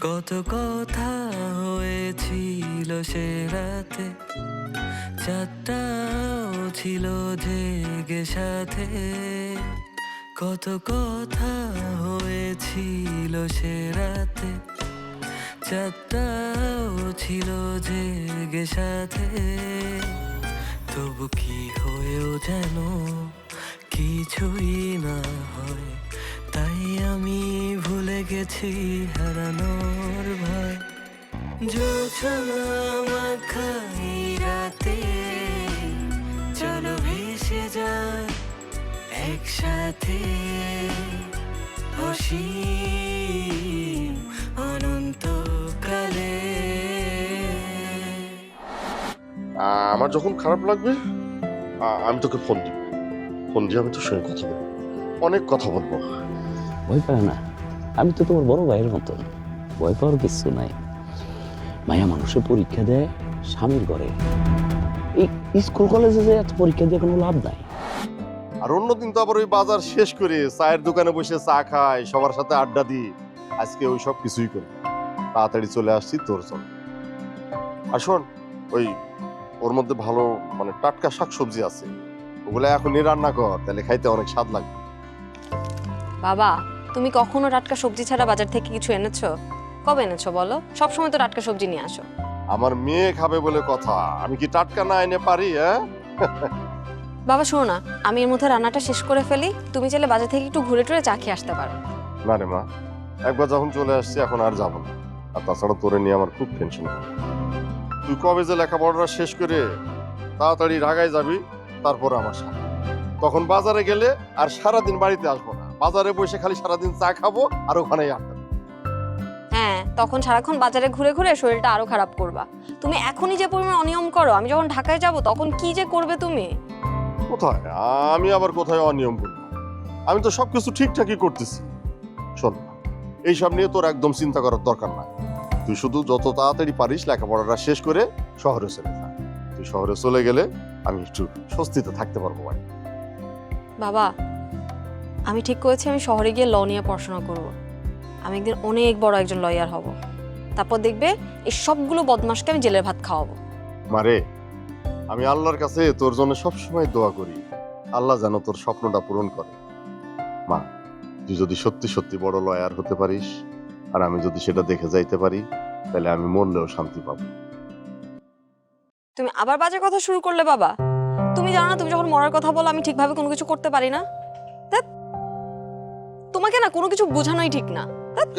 কত কথা হয়েছিল সে রাতে, চারটাও ছিল জেগে সাথে। কত কথা হয়েছিল সে রাতে, চারটাও ছিল জেগে সাথে। তবু কি হয়েও যেন কিছুই না হয়, তাই আমি ভুলে গেছি হারানোর ভয়। জোছনা মাখাই রাতে, চলো ভেসে যায় একসাথে, অসীম অনন্তকালে। আমার যখন খারাপ লাগবে আমি তোকে ফোন দিব। ফোন দিয়ে আমি তোর সঙ্গে কথা বলবো, অনেক কথা বলবো। ভয় পায় না, আমি তো তোমার বড় ভাইয়ের মতো। ভয় পাওয়ার কিছু নাই। মায়া মানুষের পরীক্ষা দেয় স্বামীর ঘরে, এই স্কুল কলেজে যে এত পরীক্ষা দিয়ে কোনো লাভ নাই। আর অন্যদিন তো আবার ওই বাজার শেষ করে চায়ের দোকানে বসে চা খাই, সবার সাথে আড্ডা দিই। আজকে ওই সব কিছুই করি, তাড়াতাড়ি চলে আসছি তোর জন্য। আর শোন, ওই ওর মধ্যে ভালো মানে টাটকা শাকসবজি আছে, ওগুলো এখনই রান্না কর, তাহলে খাইতে অনেক স্বাদ লাগবে। বাবা, তুমি কখনো টাটকা সবজি ছাড়া বাজার থেকে কিছু এনেছো? কবে এনেছো বলো? সবসময় তো টাটকা সবজি নিয়ে আসো। আমার মেয়ে খাবে বলে কথা, আমি কি টাটকা না এনে পারি? হ্যাঁ বাবা শোনো না, আমি এর মধ্যে রান্নাটা শেষ করে ফেলি, তুমি চাইলে বাজার থেকে একটু ঘুরে টুরে চা খেয়ে আসতে পারো। না রে মা, একবার যখন চলে আসছি এখন আর যাবো না। আর তাছাড়া তোরে নিয়ে আমার খুব টেনশন হয়। তুই কবে যে লেখাপড়াটা শেষ করে তাড়াতাড়ি ঢাকায় যাবি, তারপর আমার সাথে তখন বাজারে গেলে আর সারাদিন বাড়িতে আসবো না, বাজারে বসে খালি সারাদিন চা খাবো আর ওখানেই আড্ডা। হ্যাঁ, তখন সারাক্ষণ বাজারে ঘুরে ঘুরে শরীরটা আরো খারাপ করবা। তুমি এখনই যে পরিমাণ অনিয়ম করো, আমি যখন ঢাকায় যাব তখন কি যে করবে তুমি? কোথায় আমি আবার কোথায় অনিয়ম করবো? আমি তো সবকিছু ঠিকঠাকই করতেছি। শোন, এইসব নিয়ে তোর একদম চিন্তা করার দরকার নাই। তুই শুধু যত তাড়াতাড়ি পারিস লেখাপড়াটা শেষ করে শহরে চলে যা। তুই শহরে চলে গেলে আমি একটু স্বস্তিতে থাকতে পারবো ভাই। বাবা, আমি ঠিক করেছি আমি শহরে গিয়ে ল নিয়ে পড়াশোনা করব। আমি একদিন অনেক বড় একজন লয়ার হব। তারপর দেখবে এই সবগুলো বদমাশকে আমি জেলের ভাত খাওয়াবো। মারে, আমি আল্লাহর কাছে তোর জন্য সবসময় দোয়া করি, আল্লাহ যেন তোর স্বপ্নটা পূরণ করে। মা, তুই যদি সত্যি সত্যি বড় লয়ার হতে পারিস আর আমি যদি সেটা দেখে যাইতে পারি, তাহলে আমি মরলেও শান্তি পাবো। তুমি আবার বাজে কথা শুরু করলে বাবা। তুমি জানো না, তুমি যখন মরার কথা বলো আমি ঠিকভাবে কোনো কিছু করতে পারি না। ধ্যাৎ, তোমাকে না কোনো কিছু বোঝানোই ঠিক না। ধ্যাৎ,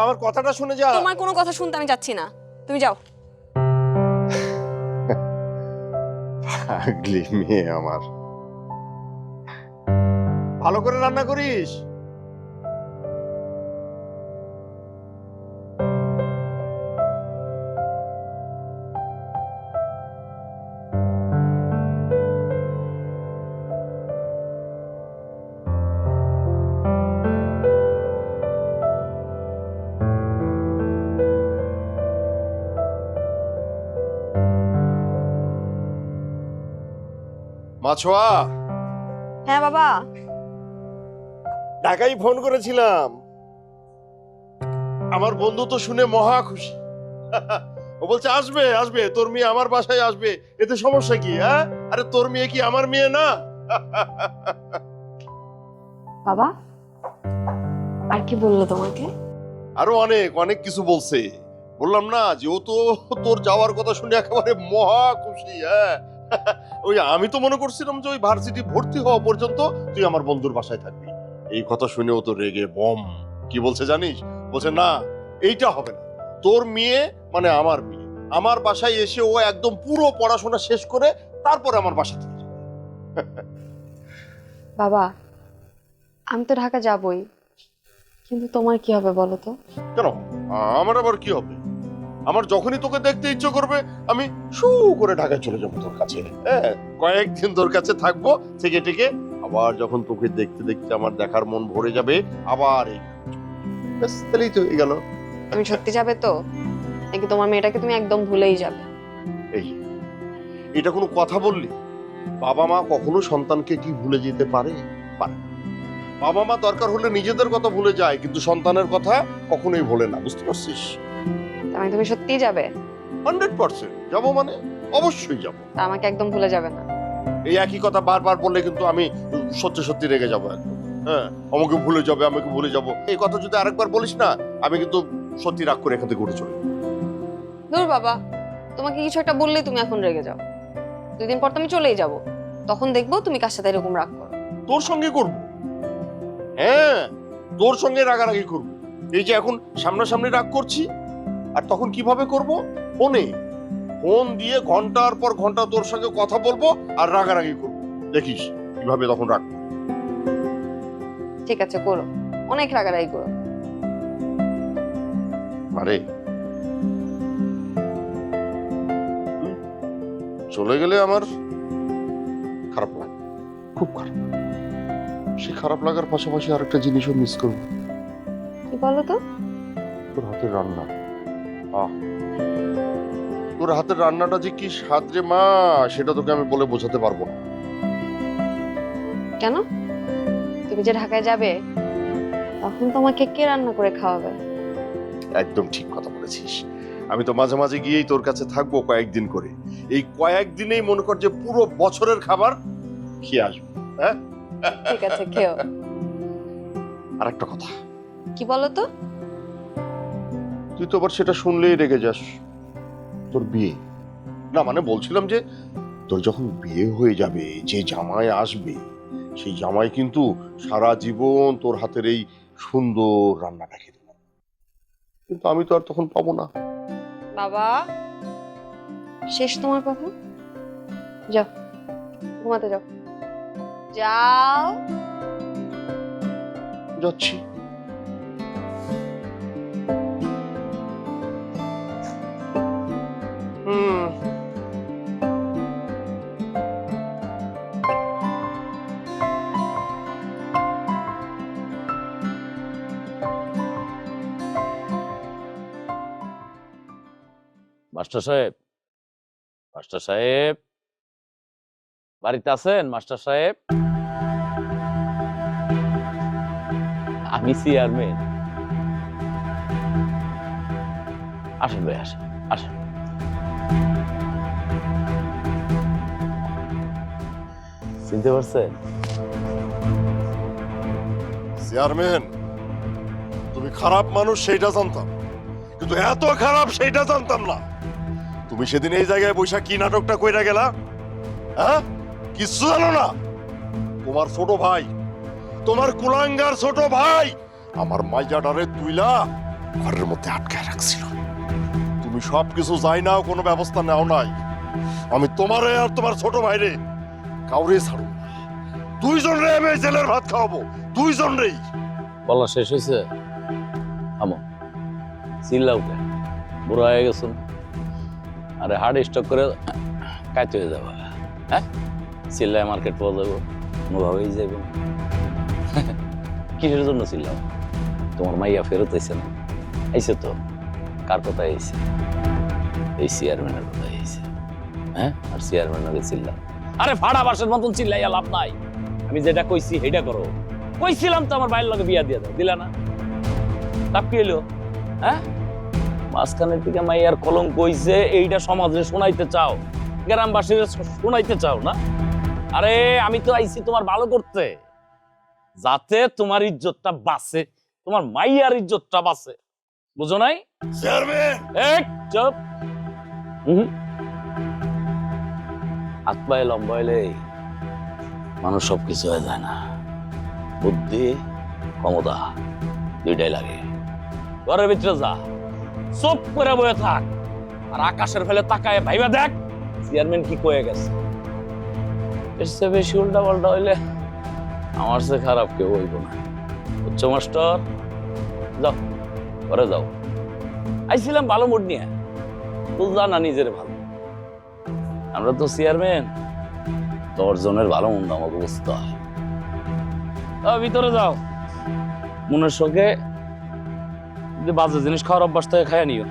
আমার কথাটা শুনে যা। তোমার কোনো কথা শুনতে আমি যাচ্ছি না, তুমি যাও। পাগলি মেয়ে আমার। ভালো করে রান্না করিস। মাছোয়া, হ্যাঁ বাবা। ঢাকায় ফোন করেছিলাম, আমার বন্ধু তো শুনে মহা খুশি। ও বলছে আসবে আসবে, তোর মেয়ে আমার বাসায় আসবে, এতে সমস্যা কি? হ্যাঁ, আরে তোর মেয়ে কি আমার মেয়ে না? বাবা, আর কি বললো তোমাকে? আরো অনেক অনেক কিছু বলছে। বললাম না যে ও তো তোর যাওয়ার কথা শুনে একেবারে মহা খুশি। হ্যাঁ, ওই আমি তো মনে করছিলাম যে ওই ভার্সিটি ভর্তি হওয়া পর্যন্ত তুই আমার বন্ধুর বাসায় থাকবি। এই কথা শুনে ও তো রেগে বম। কি বলছে জানিস? বলছে না, এইটা হবে না, তোর মেয়ে মানে আমার মেয়ে, আমার বাসায় এসে ও একদম পুরো পড়াশোনা শেষ করে তারপর আমার বাসা থেকে যাবে। বাবা, আমি তো ঢাকা যাবই, কিন্তু তোমার কি হবে বলো তো? কেন, আমার আবার কি হবে? আমার যখনই তোকে দেখতে ইচ্ছে করবে আমি শু করে ঢাকায় চলে যাবো তোর কাছে। হ্যাঁ, কয়েকদিন তোর কাছে থাকবো থেকে টেকে, আবার যখন তোকে দেখতে দেখতে আমার দেখার মন ভরে যাবে আবার এই ব্যাস, তাহলেই তো হয়ে গেল। তুমি সত্যি যাবে তো? নাকি তোমার মেয়েটাকে তুমি একদম ভুলেই যাবে? এই, এটা কোনো কথা বললি? বাবা মা কখনো সন্তানকে কি ভুলে যেতে পারে? পারে না। বাবা মা দরকার হলে নিজেদের কথা ভুলে যায়, কিন্তু সন্তানের কথা কখনোই ভোলে না, বুঝতে পারছিস? তার মানে তুমি সত্যিই যাবে? 100% যাবো, মানে অবশ্যই যাবো। তা আমাকে একদম ভুলে যাবে না। এই একই কথা বারবার বললে কিন্তু আমি সত্যি সত্যি রেগে যাবো একদম। হ্যাঁ, আমাকে ভুলে যাবে, আমাকে ভুলে যাবো, এই কথা যদি আরেকবার বলিস না, আমি কিন্তু সত্যি রাগ করে এখান থেকে উঠে চলে যাবো। ধুর বাবা, তোমাকে কিছু একটা বললেই তুমি এখন রেগে যাও। 2 দিন পর তো আমি চলেই যাব, তখন দেখবো তুমি কার সাথে এরকম রাগ করো। তোর সঙ্গে করবো? হ্যাঁ, তোর সঙ্গে রাগারাগি করবো। এই যে এখন সামনাসামনি রাগ করছি, আর তখন কিভাবে করব? ফোন দিয়ে ঘন্টার পর ঘন্টা তোর সঙ্গে কথা বলবো আর রাগারাগি করবো। দেখিস কিভাবে তখন রাগ। ঠিক আছে, করো, অনেক রাগারাগি করো। আরে চলে গেলে আমার খারাপ লাগে, খুব খারাপ। সে খারাপ লাগার পাশাপাশি আরেকটা জিনিসও মিস করবো। কি বলো তো? তোর হাতের রান্না। তোর হাতের রান্নাটা যে কি স্বাদ রে মা, সেটা তোকে আমি বলে বোঝাতে পারবো না। কেন? তুমি যে ঢাকায় যাবে তখন তোমাকে কে রান্না করে খাওয়াবে? একদম ঠিক কথা বলেছিস। আমি তো মাঝে মাঝে গিয়েই তোর কাছে থাকবো কয়েকদিন করে। এই কয়েকদিনেই মনে কর যে পুরো বছরের খাবার খেয়ে আসবো। হ্যাঁ, ঠিক আছে, খেও। আর একটা কথা। কি বলো তো? তুই তো আবার সেটা শুনলেই রেগে যাস। তোর বিয়ে না, মানে বলছিলাম যে তোর যখন বিয়ে হয়ে যাবে, যে জামাই আসবে, সেই জামাই কিন্তু সারা জীবন তোর হাতের এই সুন্দর রান্নাটা খেতে পারবে, কিন্তু আমি তো আর তখন পাবো না। বাবা, শেষ তোমার কথা? যাও, ঘুমাতে যাও। যাও। যাচ্ছি। মাস্টার সাহেব, মাস্টার সাহেব বাড়িতে আছেন? মাস্টার সাহেব, আমি চেয়ারম্যান। আসেন ভাই, আসেন আসেন। চিনতে পারছেন? চেয়ারম্যান, তুমি খারাপ মানুষ সেইটা জানতাম, কিন্তু এত খারাপ সেইটা জানতাম না। তুমি সেদিন এই জায়গায় বৈশা কি নাটকটা কইরা গেলা? হ্যাঁ, কিচ্ছু জানো না? তোমার ছোট ভাই, তোমার কুলাঙ্গার ছোট ভাই আমার মাইয়াডারে তুইলা ঘরের মধ্যে আটকায় রাখছিল। তুমি সবকিছু যাই নাও, কোনো ব্যবস্থা নাও নাই। আমি তোমারে আর তোমার ছোট ভাইরে কাউরে ছাড়ব না। 2 জন রে আমি জেলের ভাত খাওয়াবো, 2 জন রেই। বলা শেষ হয়েছে? আমো চিল্লাও কে? বুড়ো হয়ে গেছুন? আরে হার্ড স্টক করে কাইতে হয়ে যাবা। হ্যাঁ, চিল্লায় মার্কেট পাওয়া যাবো? কোনোভাবেই যাইব না। কিসের জন্য চিল্লাও? তোমার মাইয়া ফেরত আইছে না? আইছে তো। কার কথা আইছে? এই চেয়ারম্যানের কথা আইছে। হ্যাঁ, আর চেয়ারম্যান আগে চিল্লাও। আরে ফাড়া বাসের মতন চিল্লাইয়া লাভ নাই। আমি যেটা কইছি সেইটা করো। কইছিলাম তো আমার ভাইয়ের লগে বিয়া দিয়ে দাও, দিলা না? লাভ কি হইলো? হ্যাঁ, মাঝখানের থেকে মাইয়ার কলঙ্ক কইছে, এইটা সমাজে শোনাইতে চাও, গ্রামবাসীর শোনাইতে চাও না? আরে আমি তো আইছি তোমার ভালো করতে, যাতে তোমার ইজ্জতটা বাঁচে, তোমার মাইয়ার ইজ্জতটা বাঁচে। বুঝো নাই? চেয়ারম্যান, এক চুপ। হাত পায়ে লম্বা হইলে মানুষ সবকিছু হয়ে যায় না। বুদ্ধি, ক্ষমতা দুইটাই লাগে। ঘরের ভিতরে যা, চুপ করে বয়ে থাক, আর আকাশের ফেলে তাকায় ভাইবা দেখ চেয়ারম্যান কি কয়ে গেছে। এর চেয়ে বেশি উল্টা পাল্টা হইলে আমার চেয়ে খারাপ কেউ হইব না। বুঝছো মাস্টার? যাও ঘরে যাও। আইছিলাম ভালো মুড নিয়ে, বুঝলা না নিজের ভালো। আমরা তো চেয়ারম্যান, 10 জনের ভালো মন্দ আমাকে বুঝতে হয়। ভিতরে যাও, মনের শোকে বাজে জিনিস খাওয়ার অভ্যাস থেকে খাইয়া নিও।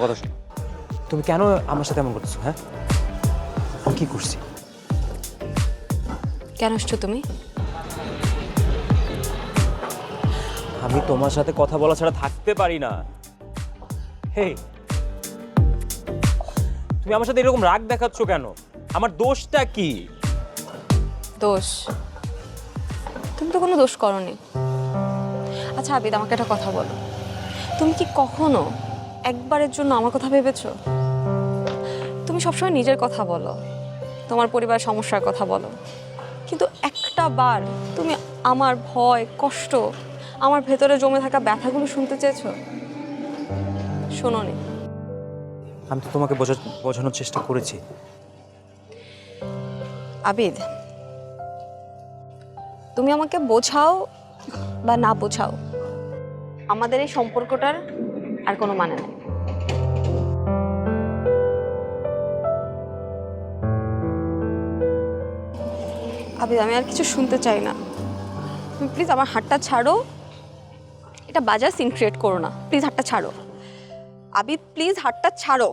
আমার কথা শোনো। তুমি কেন আমার সাথে এমন করতেছো? হ্যাঁ, আমি কি করছি? কেন আসছো তুমি? আমি তোমার সাথে কথা বলা ছাড়া থাকতে পারি না। হে, তুমি আমার সাথে এরকম রাগ দেখাচ্ছ কেন? আমার দোষটা কি? দোষ? তুমি তো কোনো দোষ করনি। আচ্ছা আবিদ, আমাকে একটা কথা বলো, তুমি কি কখনো একবারের জন্য আমার কথা ভেবেছো? তুমি সবসময় নিজের কথা বলো, তোমার পরিবারের সমস্যার কথা বলো, কিন্তু একটা বার তুমি আমার ভয়, কষ্ট, আমার ভেতরে জমে থাকা ব্যথাগুলো শুনতে চেয়েছো? শোনোনি। আমি তো তোমাকে বোঝানোর চেষ্টা করেছি। আবিদ, তুমি আমাকে বোঝাও বা না বোঝাও, আমাদের এই সম্পর্কটার আর কোনো মানে নেই। আবিদ, আমি আর কিছু শুনতে চাই না। তুমি প্লিজ আমার হাতটা ছাড়ো। এটা বাজার সিন ক্রিয়েট করো না, প্লিজ হাতটা ছাড়ো। আবিদ প্লিজ হাতটা ছাড়ো।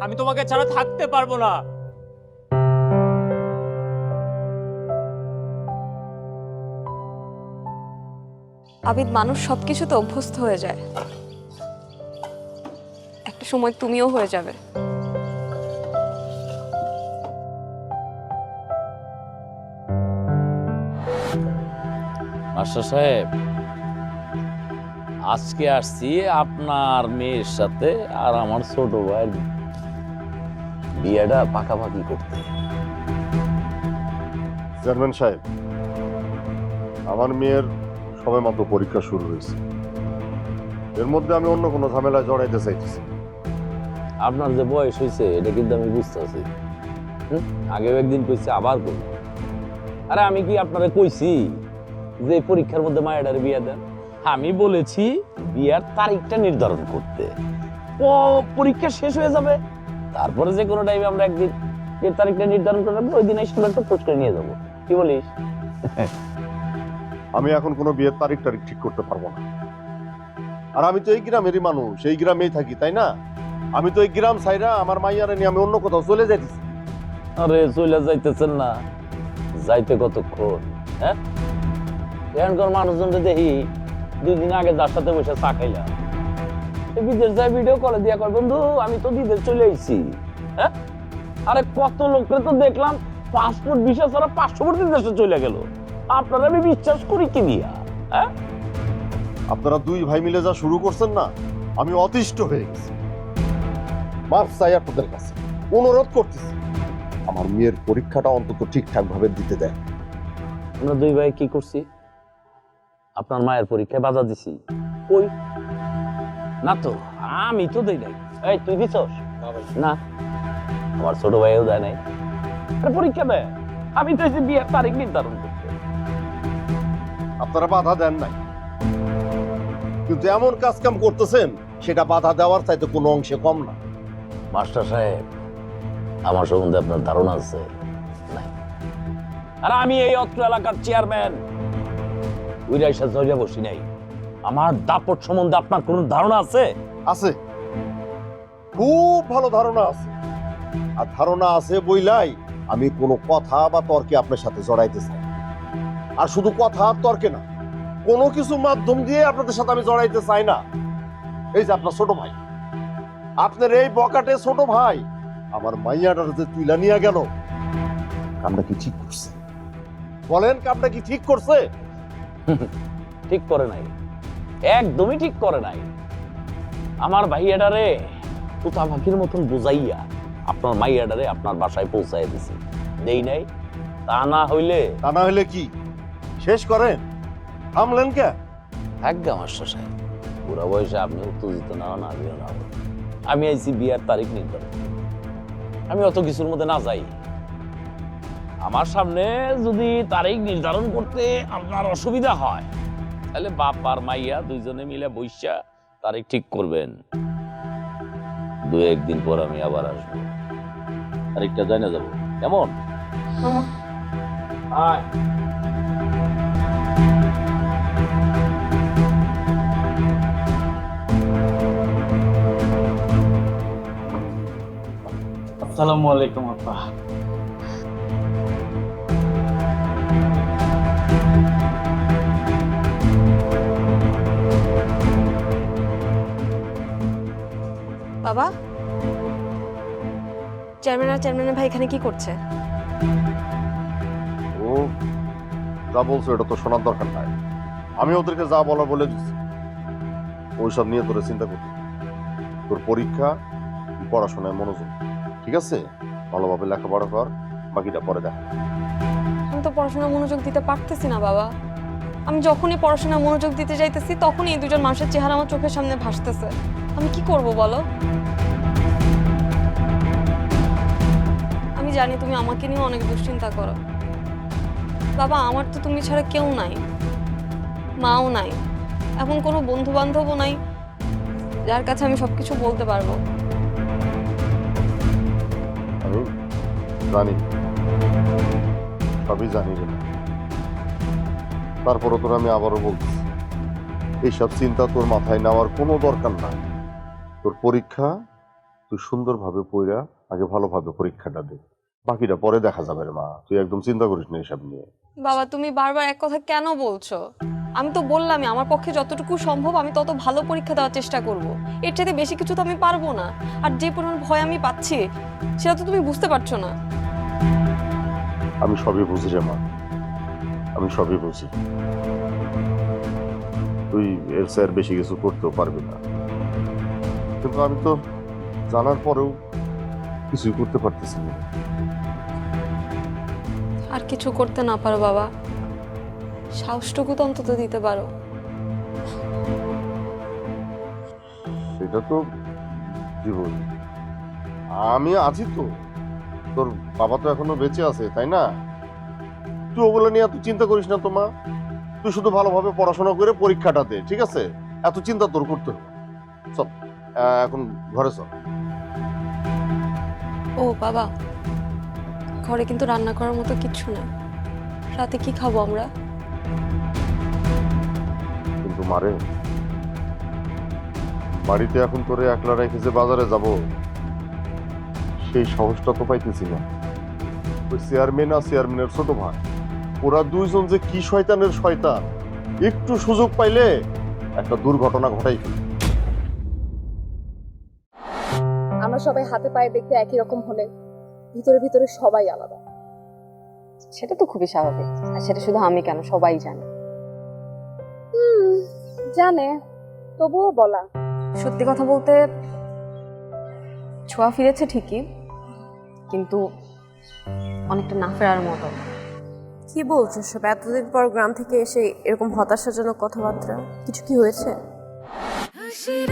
আমি তোমাকে ছাড়া থাকতে পারবো না। আবিদ, মানুষ সবকিছুতে অভ্যস্ত হয়ে যায়, একটা সময় তুমিও হয়ে যাবে। মাস্টার সাহেব, আজকে আসছি আপনার মেয়ের সাথে আর আমার ছোট ভাইয়ের বিয়েটা পাকাপাকি করতে। চেয়ারম্যান সাহেব, আমার মেয়ের সবেমাত্র পরীক্ষা শুরু হয়েছে, এর মধ্যে আমি অন্য কোনো ঝামেলায় জড়াইতে চাইতেছি। আপনার যে বয়স হয়েছে এটা কিন্তু আমি বুঝতেছি। আগেও একদিন কইছি, আবার কই। আরে আমি কি আপনারা কইছি যে পরীক্ষার মধ্যে মায়ের বিয়ে দেন? আমি বলেছি বিয়ার তারিখটা নির্ধারণ করতে। ও পরীক্ষা শেষ হয়ে যাবে, তারপরে যে কোনো টাইমে আমরা একদিন যে তারিখটা নির্ধারণ করে রাখবো, ওই দিন এসে একটা খোঁজ করে নিয়ে যাবো। কি বলিস? আমি এখন কোনো বিয়ের তারিখ ঠিক করতে পারবো না। আর আমি তো এই গ্রামেরই মানুষ, এই গ্রামেই থাকি, তাই না? আমি তো এই গ্রাম ছাইরা আমার মাইয়ারে নিয়ে আমি অন্য কোথাও চলে যাইতেছি। আরে চলে যাইতেছেন না, যাইতে কতক্ষণ? হ্যাঁ, এখানকার মানুষজনকে দেখি 2 দিন আগে যার সাথে বসে চা খাইলাম, সে বিদেশ যায় ভিডিও কলে দিয়া কয়, বন্ধু আমি তো বিদেশ চলে আইছি। হ্যাঁ, আরে কত লোককে তো দেখলাম পাসপোর্ট ভিসা ছাড়া পার্শ্ববর্তী দেশে চলে গেল। আপনারা আমি বিশ্বাস করি কি দিয়া? হ্যাঁ, আপনারা 2 ভাই মিলে যা শুরু করছেন না, আমি অতিষ্ঠ হয়ে গেছি। মাফ চাই আপনাদের কাছে, অনুরোধ করতেছি, আমার মেয়ের পরীক্ষাটা অন্তত ঠিকঠাক ভাবে দিতে দেন। আমরা 2 ভাই কি করছি? আপনার মায়ের পরীক্ষায় বাধা দিছি? কই না তো, আমি তো দেই নাই। এই তুই দিছস? না, আমার ছোট ভাইও দেয় নাই। পরীক্ষা দেয়, আমি তো এসে বিয়ের তারিখ নির্ধারণ করতে। আপনারা বাধা দেন নাই, কিন্তু এমন কাজ কাম করতেছেন সেটা বাধা দেওয়ার চাইতে কোনো অংশে কম না। মাস্টার সাহেব, আমার সম্বন্ধে আপনার ধারণা আছে? নাই। আর আমি এই অত্র এলাকার চেয়ারম্যান, ওই রাইসা জড়িয়া বসি নাই। আমার দাপট সম্বন্ধে আপনার কোনো ধারণা আছে? আছে, খুব ভালো ধারণা আছে। আর ধারণা আছে বইলাই আমি কোনো কথা বা তর্কে আপনার সাথে জড়াইতে চাই। আর শুধু কথা আর তর্কে না, কোনো কিছু মাধ্যম দিয়ে আপনাদের সাথে আমি জড়াইতে চাই না। এই যে আপনার ছোট ভাই, আপনার এই বকাটে ছোট ভাই আমার মাইয়াটার যে তুইলা নিয়ে গেল, কামটা কি ঠিক করছে? বলেন, কামটা কি ঠিক করছে? ঠিক করে নাই, একদমই ঠিক করে নাই। আমার ভাইয়াডারে তুতা পাখির মতন বুঝাইয়া আপনার মাইয়াডারে আপনার বাসায় পৌঁছাই দিছি। দেই নাই? তা না হইলে কি শেষ করেন? থামলেন কে? একদম মাস্টার সাহেব, পুরা বয়সে আপনি উত্তেজিত না হন, আমিও না হন। আমি আইছি বিয়ার তারিখ নির্ধারণ। আমি অত কিছুর মধ্যে না যাই। আমার সামনে যদি তারিখ নির্ধারণ করতে আপনার অসুবিধা হয়, তাহলে বাপ আর মাইয়া 2জনে মিলে বৈশা তারিখ ঠিক করবেন। 2-1 দিন পর আমি আবার আসবো, তারিখটা জানা যাবো। কেমন? আয়। আসসালামু আলাইকুম আপা। বাবা, চেয়ারম্যানের ভাই এখানে কি করছে? ও যা বলছো এটা তো শোনার দরকার নাই। আমি ওদেরকে যা বলা বলে দিচ্ছি, ওইসব নিয়ে তোরা চিন্তা করবি। তোর পরীক্ষা, তুই পড়াশোনায় মনোযোগ, ঠিক আছে? ভালোভাবে লেখাপড়া কর, বাকিটা পরে দেখা। আমি তো পড়াশোনায় মনোযোগ দিতে পারতেছি না বাবা। আমি যখনই পড়াশোনায় মনোযোগ দিতে যাইতেছি তখনই এই দুজন মানুষের চেহারা আমার চোখের সামনে ভাসতেছে। আমি কি করব বলো? আমি জানি তুমি আমাকে নিয়ে অনেক দুশ্চিন্তা করো বাবা। আমার তো তুমি ছাড়া কেউ নাই, মাও নাই, এখন কোনো বন্ধু বান্ধবও নাই যার কাছে আমি সবকিছু বলতে পারবো। আমি জানি, সবই জানি রে। তারপরও তোর আমি আবারও বলছি, এইসব চিন্তা তোর মাথায় নেওয়ার কোনো দরকার নাই। তোর পরীক্ষা তুই সুন্দরভাবে পড়া, আগে ভালোভাবে পরীক্ষাটা দে, বাকিটা পরে দেখা যাবে রে মা। তুই একদম চিন্তা করিস না এসব নিয়ে। বাবা তুমি বারবার এক কথা কেন বলছো? আমি তো বললামই আমার পক্ষে যতটুকু সম্ভব আমি তত ভালো পরীক্ষা দেওয়ার চেষ্টা করব। এর চাইতে বেশি কিছু তো আমি পারবো না। আর যে পরিমাণ ভয় আমি পাচ্ছি সেটা তো তুমি বুঝতে পারছো না। আমি সবই বুঝি রে মা, আমি সবই বুঝি। তুই এর স্যার বেশি কিছু করতেও পারবি না, কিন্তু আমি তো জানার পরেও কিছুই করতে পারতেছি না। আর কিছু করতে না পারো বাবা, সাহসটুকু তো অন্তত দিতে পারো। সেটা তো জীবন, আমি আছি তো। তোর বাবা তো এখনো বেঁচে আছে, তাই না? তুই ওগুলো নিয়ে এত চিন্তা করিস না তো মা। তুই শুধু ভালোভাবে পড়াশোনা করে পরীক্ষাটা দে, ঠিক আছে? এত চিন্তা তোর করতে হবে। চল এখন ঘরে চল। ও বাবা, ঘরে কিন্তু রান্না করার মতো কিচ্ছু নেই। রাতে কি খাবো আমরা? কিন্তু মারে, বাড়িতে এখন তোরে একলা রেখে যে বাজারে যাব, সেই সাহসটা তো পাইতেছি না। ওই চেয়ারম্যান আর চেয়ারম্যানের ছোট ভাই, ওরা দুইজন যে কি শয়তানের শয়তান, একটু সুযোগ পাইলে একটা দুর্ঘটনা ঘটাই ফেলে। আমরা সবাই হাতে পায়ে দেখতে একই রকম হলে ভিতরে ভিতরে সবাই আলাদা। সেটা তো খুবই স্বাভাবিক, আর সেটা শুধু আমি কেন, সবাই জানে। জানে, তবুও বলা। সত্যি কথা বলতে ছোঁয়া ফিরেছে ঠিকই, কিন্তু অনেকটা না ফেরার মতো। কি বলছো সব? এতদিন পর গ্রাম থেকে এসে এরকম হতাশাজনক কথাবার্তা? কিছু কি হয়েছে? হাসির